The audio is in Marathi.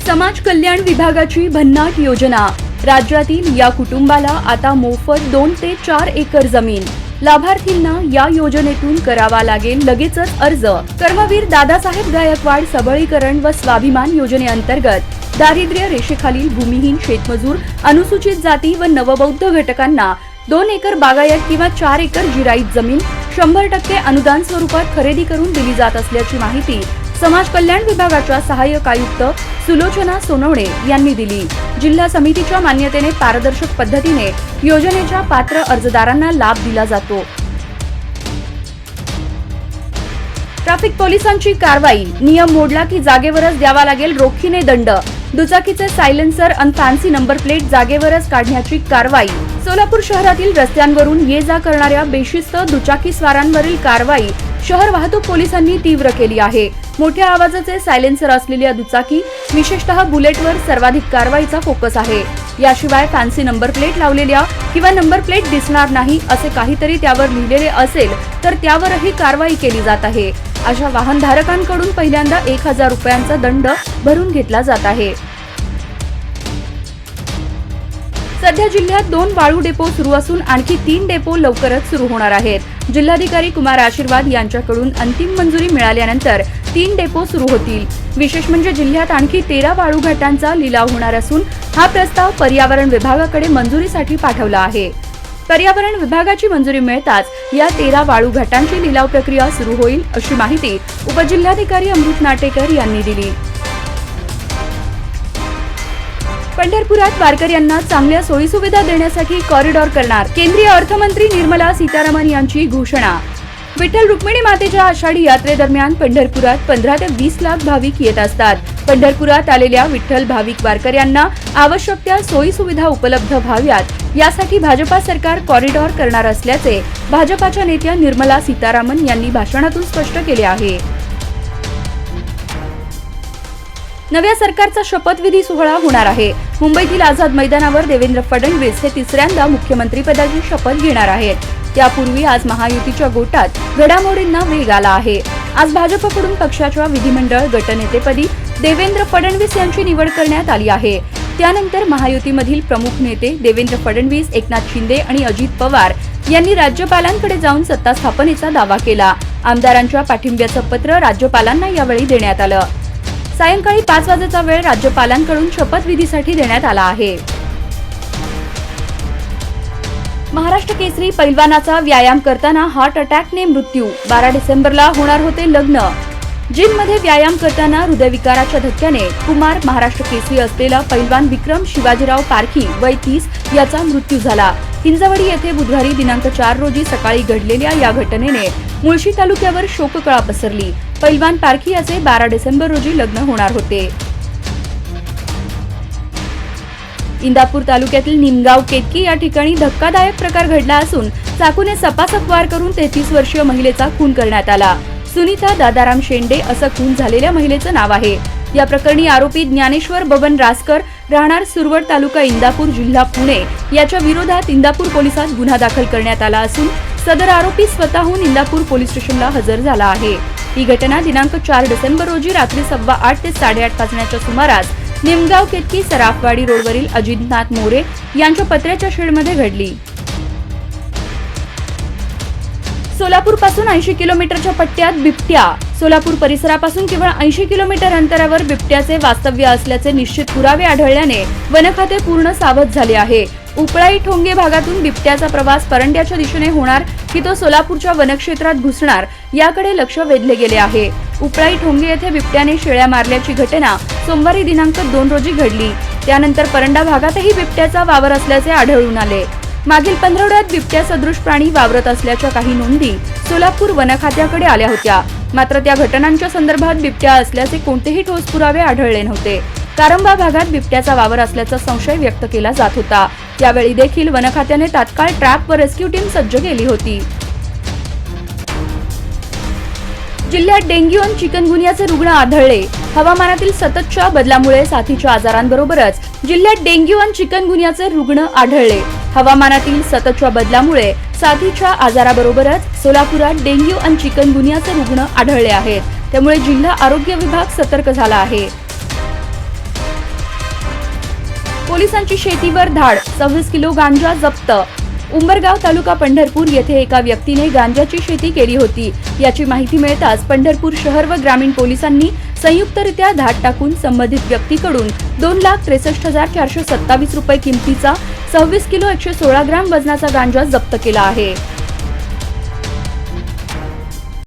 समाज कल्याण विभागाची भन्नाट योजना। राज्यातील या कुटुंबाला आता मोफत 2 ते 4 एकर जमीन। लाभार्थींना या योजनेतून करावा लागेल लगेचच अर्ज। कर्मवीर दादासाहेब गायकवाड सबळीकरण व स्वाभिमान योजनेअंतर्गत दारिद्र्य रेषेखालील भूमिहीन शेतमजूर, अनुसूचित जाती व नवबौद्ध घटकांना 2 एकर बागायत किंवा 4 एकर जिराईत जमीन 100% अनुदान स्वरूपात खरेदी करून दिली जात असल्याची माहिती समाज कल्याण विभागाच्या सहाय्यक आयुक्त सुलोचना सोनवणे यांनी दिली। जिल्हा समितीच्या मान्यतेने पारदर्शक पद्धतीने योजनेच्या पात्र अर्जदारांना लाभ दिला जातो। ट्रॅफिक पोलिसांची कारवाई। नियम मोडला की जागेवरच द्यावा लागेल रोखीने दंड। दुचाकीचे सायलेन्सर अन फॅन्सी नंबर प्लेट जागेवरच काढण्याची कारवाई। सोलापूर शहरातील रस्त्यांवरून ये जा करणाऱ्या बेशिस्त दुचाकीस्वारांवरील कारवाई शहर वाहतूक पोलिसांनी तीव्र केली आहे। मोठ्या आवाजाचे सायलेन्सर असलेल्या दुचाकी, विशेषतः बुलेटवर सर्वाधिक कारवाईचा फोकस आहे। याशिवाय फॅन्सी नंबर प्लेट लावलेल्या किंवा नंबर प्लेट दिसणार नाही असे काहीतरी त्यावर लिहिलेले असेल तर त्यावरही कारवाई केली जात आहे। अशा वाहनधारकांकडून पहिल्यांदा 1000 रुपयांचा दंड भरून घेतला जात आहे। सध्या जिल्ह्यात 2 वाळू डेपो सुरू असून आणखी 3 डेपो लवकरच सुरू होणार आहेत। जिल्हाधिकारी कुमार आशीर्वाद यांच्याकडून अंतिम मंजुरी मिळाल्यानंतर 3 डेपो सुरू होतील। विशेष म्हणजे जिल्ह्यात आणखी 13 वाळू घाटांचा लिलाव होणार असून हा प्रस्ताव पर्यावरण विभागाकडे मंजुरीसाठी पाठवला आहे। पर्यावरण विभागाची मंजुरी मिळताच या 13 वाळू घाटांची लिलाव प्रक्रिया सुरू होईल अशी माहिती उपजिल्हाधिकारी अमृत नाटेकर यांनी दिली। पंढरपुरात वारकऱ्यांना चांगल्या सोयीसुविधा देण्यासाठी कॉरिडॉर करणार। केंद्रीय अर्थमंत्री निर्मला सीतारामन यांची घोषणा। विठ्ठल रुक्मिणी मातेच्या आषाढी यात्रेदरम्यान पंढरपुरात 15 ते 20 लाख भाविक येत असतात। पंढरपुरात आलेल्या विठ्ठल भाविक वारकऱ्यांना आवश्यक त्या सोयीसुविधा उपलब्ध व्हाव्यात यासाठी भाजपा सरकार कॉरिडॉर करणार असल्याचे भाजपाच्या नेत्या निर्मला सीतारामन यांनी भाषणातून स्पष्ट केले आहे। नव्या सरकारचा शपथविधी सोहळा होणार आहे। मुंबईतील आझाद मैदानावर देवेंद्र फडणवीस हे तिसऱ्यांदा मुख्यमंत्रीपदाची शपथ घेणार आहेत। त्यापूर्वी आज महायुतीच्या गोटात घडामोडींना वेग आला आहे। आज भाजपकडून पक्षाच्या विधिमंडळ गटनेतेपदी देवेंद्र फडणवीस यांची निवड करण्यात आली आहे। त्यानंतर महायुतीमधील प्रमुख नेते देवेंद्र फडणवीस, एकनाथ शिंदे आणि अजित पवार यांनी राज्यपालांकडे जाऊन सत्ता स्थापनेचा दावा केला। आमदारांच्या पाठिंब्याचं पत्र राज्यपालांना यावेळी देण्यात आलं। सायंकाळी 5 वाजेचा वेळ राज्यपालांकडून शपथविधीसाठी देण्यात आला आहे। महाराष्ट्र केसरी पैलवानाचा व्यायाम करताना हार्ट अटॅकने मृत्यू। 12 डिसेंबरला होणार होते लग्न। जिममध्ये व्यायाम करताना हृदयविकाराच्या धक्क्याने कुमार महाराष्ट्र केसरी असलेला पैलवान विक्रम शिवाजीराव पारखी वय 30 याचा मृत्यू झाला। हिंजवडी येथे बुधवारी दिनांक 4 रोजी सकाळी घडलेल्या या घटनेने मुळशी तालुक्यावर शोककळा पसरली। पैलवान पारखी याचे 12 डिसेंबर रोजी लग्न होणार होते। इंदापूर तालुक्यातील निमगाव केतकी या ठिकाणी धक्कादायक प्रकार घडला असून चाकूने सपासप वार करून 33 वर्षीय महिलेचा खून करण्यात आला। सुनीता दादाराम शेंडे असं खून झालेल्या महिलेचं नाव आहे। या प्रकरणी आरोपी ज्ञानेश्वर बबन रासकर राहणार सुरवड तालुका इंदापूर जिल्हा पुणे याच्या विरोधात इंदापूर पोलिसात गुन्हा दाखल करण्यात आला असून सदर आरोपी स्वतःहून इंदापूर पोलीस स्टेशनला हजर झाला आहे। ही घटना दिनांक 4 डिसेंबर रोजी रात्री 8:15 ते 8:30 वाजण्याच्या सुमारास निमगाव केतकी सराफवाडी रोडवरील अजितनाथ मोरे यांच्या पत्र्याच्या शेडमध्ये घडली। सोलापूर पासून 80 किलोमीटरच्या पट्ट्यात बिबट्या। सोलापूर परिसरापासून केवळ 80 किलोमीटर अंतरावर बिबट्याचे वास्तव्य असल्याचे निश्चित पुरावे आढळल्याने वनखाते पूर्ण सावध झाले आहे। उपळाई ठोंगे भागातून बिबट्याचा प्रवास परंड्याच्या दिशेने होणार की तो सोलापूरच्या वनक्षेत्रात घुसणार याकडे लक्ष वेधले गेले आहे। उपळाई ठोंगे येथे बिबट्याने शेळ्या मारल्याची घटना सोमवारी दिनांक 2 रोजी घडली। त्यानंतर परंडा भागातही बिबट्याचा वावर असल्याचे आढळून आले। मागील 15 आठवड्यात बिबट्या सदृश प्राणी वावरत असल्याच्या काही नोंदी सोलापूर वनखात्याकडे आल्या होत्या। मात्र त्या घटनांच्या संदर्भात बिबट्या असल्याचे कोणतेही ठोस पुरावे आढळले नव्हते। कारंबा भागात बिबट्याचा वावर असल्याचा संशय व्यक्त केला जात होता। यावेळी देखील वनखात्याने तात्काळ ट्रॅप व रेस्क्यू टीम सज्ज केली होती। जिल्ह्यात डेंग्यू आणि चिकनगुनियाचे रुग्ण आढळले। हवामानातील सततच्या बदलामुळे साथीच्या आजारांबरोबरच जिल्ह्यात डेंग्यू आणि चिकनगुनियाचे रुग्ण आढळले। हवामानातील सततच्या बदलामुळे साथीच्या आजाराबरोबरच सोलापुरात डेंग्यू आणि चिकनगुनियाचे रुग्ण आढळले आहेत। त्यामुळे जिल्हा आरोग्य विभाग सतर्क झाला आहे। पोलिसांची शेतीवर धाड, 26 किलो गांजा जप्त. उंबरगाव तालुका पंढरपूर येथे एका व्यक्तीने गांजाची शेती केली होती. याची माहिती मिळताच पंढरपूर शहर व ग्रामीण पोलिसांनी संयुक्तरित्या धाड टाकून संबंधित व्यक्तीकडून 2,63,427 रुपये किमतीचा 26 किलो 116 ग्राम वजनाचा गांजा जप्त केला आहे.